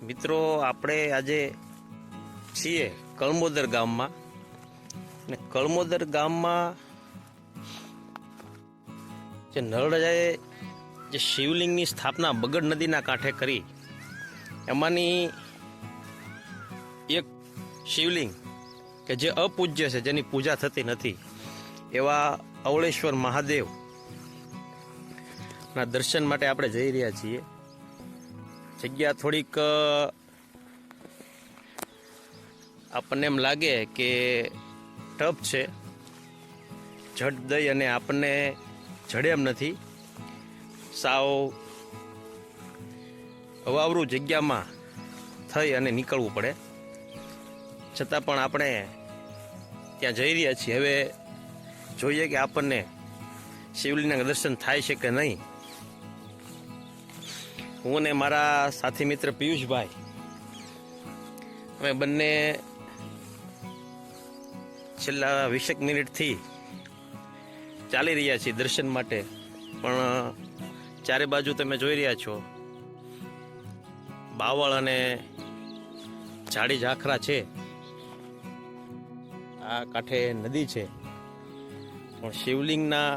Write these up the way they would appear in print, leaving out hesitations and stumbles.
મિત્રો, આપણે આજે છીએ કળમોદર ગામમાં, અને કળમોદર ગામમાં જે નળરાજાએ જે શિવલિંગની સ્થાપના બગડ નદીના કાંઠે કરી, એમાંની એક શિવલિંગ કે જે અપૂજ્ય છે, જેની પૂજા થતી નથી, એવા અવળેશ્વર મહાદેવ ના દર્શન માટે આપણે જઈ રહ્યા છીએ. જગ્યા થોડીક આપણને એમ લાગે કે ટફ છે, ઝટ દઈ અને આપણને જડે એમ નથી. સાવ અવાવરું જગ્યામાં થઈ અને નીકળવું પડે, છતાં પણ આપણે ત્યાં જઈ રહ્યા છીએ. હવે જોઈએ કે આપણને શિવલિંગના દર્શન થાય છે કે નહીં. હું ને મારા સાથી મિત્ર પિયુષભાઈ, અમે બંને છેલ્લા 20 મિનિટથી ચાલી રહ્યા છીએ દર્શન માટે. પણ ચારે બાજુ તમે જોઈ રહ્યા છો, બાવળ અને ઝાડી ઝાખરા છે. આ કાંઠે નદી છે, પણ શિવલિંગના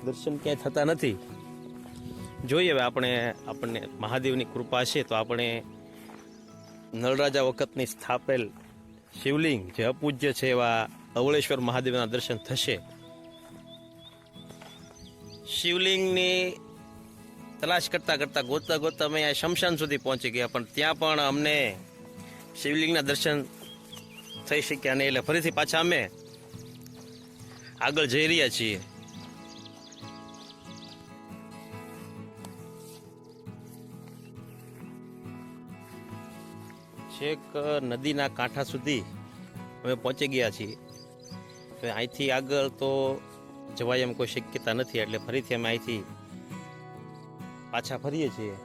દર્શન ક્યાંય થતા નથી. જોઈએ હવે આપણને મહાદેવની કૃપા છે તો આપણે નળરાજા વખતની સ્થાપેલ શિવલિંગ જે અપૂજ્ય છે એવા અવળેશ્વર મહાદેવના દર્શન થશે. શિવલિંગની તલાશ કરતા કરતા ગોતતા ગોતતા અમે અહીંયા શમશાન સુધી પહોંચી ગયા, પણ ત્યાં પણ અમને શિવલિંગના દર્શન થઈ શક્યા નહીં. એટલે ફરીથી પાછા અમે આગળ જઈ રહ્યા છીએ. છેક નદીના કાંઠા સુધી અમે પહોંચી ગયા છીએ. અહીંથી આગળ તો જવાય એમ કોઈ શક્યતા નથી, એટલે ફરીથી અમે અહીંથી પાછા ફરીએ છીએ.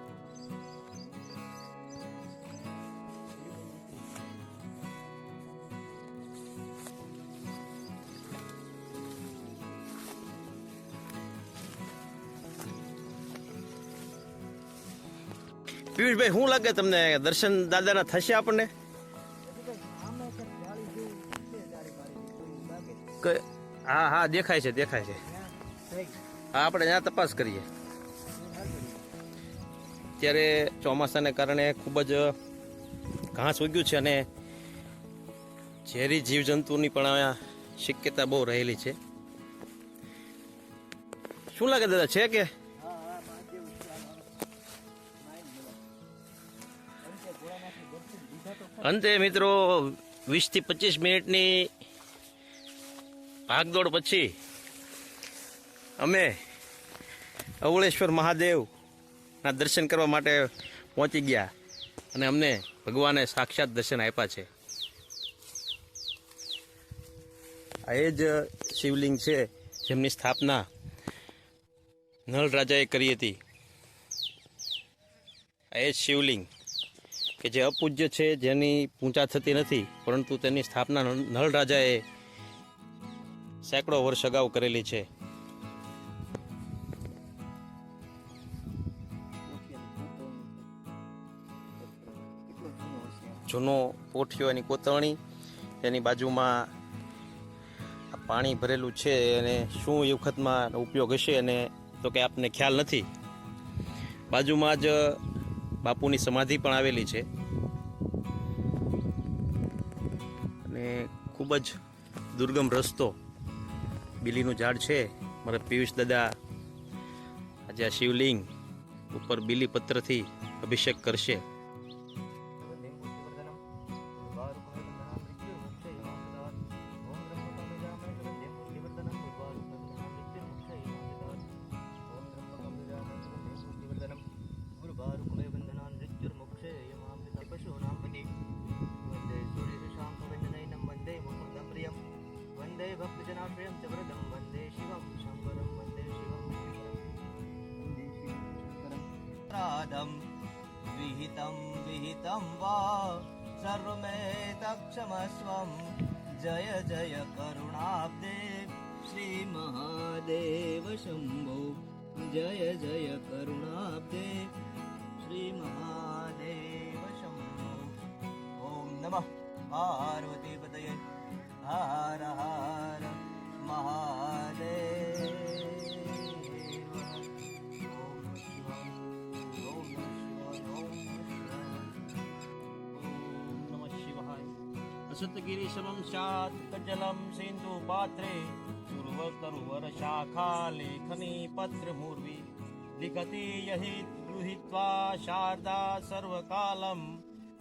પિયુષભાઈ, શું લાગે તમને, દર્શન દાદાના થશે આપણને? હા હા, દેખાય છે દેખાય છે. હા, આપણે ત્યાં તપાસ કરીએ. અત્યારે ચોમાસાને કારણે ખૂબ જ ઘાસ ઉગ્યું છે અને ઝેરી જીવજંતુની પણ શક્યતા બહુ રહેલી છે. શું લાગે દાદા, છે કે? અંતે મિત્રો 20 થી 25 મિનિટની ભાગદોડ પછી અમે અવળેશ્વર મહાદેવના દર્શન કરવા માટે પહોંચી ગયા, અને અમને ભગવાને સાક્ષાત દર્શન આપ્યા છે. આ એ જ શિવલિંગ છે જેમની સ્થાપના નળરાજાએ કરી હતી. આ એ જ શિવલિંગ કે જે અપૂજ્ય છે, જેની પૂજા થતી નથી, પરંતુ તેની સ્થાપના નળરાજાએ સેંકડો વર્ષ અગાઉ કરેલી છે. જૂનો પોઠિયો, એની કોતરણી, તેની બાજુમાં પાણી ભરેલું છે, અને શું એ વખતમાં ઉપયોગ હશે અને તો કે આપને ખ્યાલ નથી. બાજુમાં જ બાપુની સમાધિ પણ આવેલી છે, અને ખૂબ જ દુર્ગમ રસ્તો, બીલીનું ઝાડ છે. મારા પિયુષ દાદા આજે આ શિવલિંગ ઉપર બીલી પત્રથી અભિષેક કરશે. वंदे भक्तजनाश्रयं च वरदं वंदे शिवं शंकरं वंदे शिवं राधं विहितं विहितं वा सर्वमेतत्क्षमस्वं जय जय करुणाब्दे શ્રી મહાદેવ શંભો જય જય કરુણાબ્દે શ્રી મહાદેવ શંભો. ઓમ નમઃ પાર્વતી પતયે હર હર મહાદેવ. ઓમ શિવાય ઓમ શિવાય ઓમ નમઃ શિવાય. અસતગીરી સમમ શાત કજલમ સિંધુ પાત્રે પૂર્વતરુવર શાખા લેખની પત્ર મૂર્વી લિખતી યહિ ગૃહીત્વા શારદા સર્વકાલમ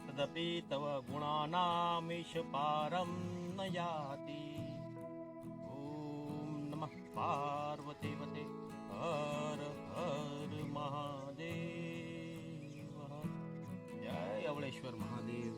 તદપિ તવ ગુણાનામીશ પારમ ન યાતિ. ઓમ નમઃ પાર્વતી પતે હર હર મહાદેવ. જય અવળેશ્વર મહાદેવ.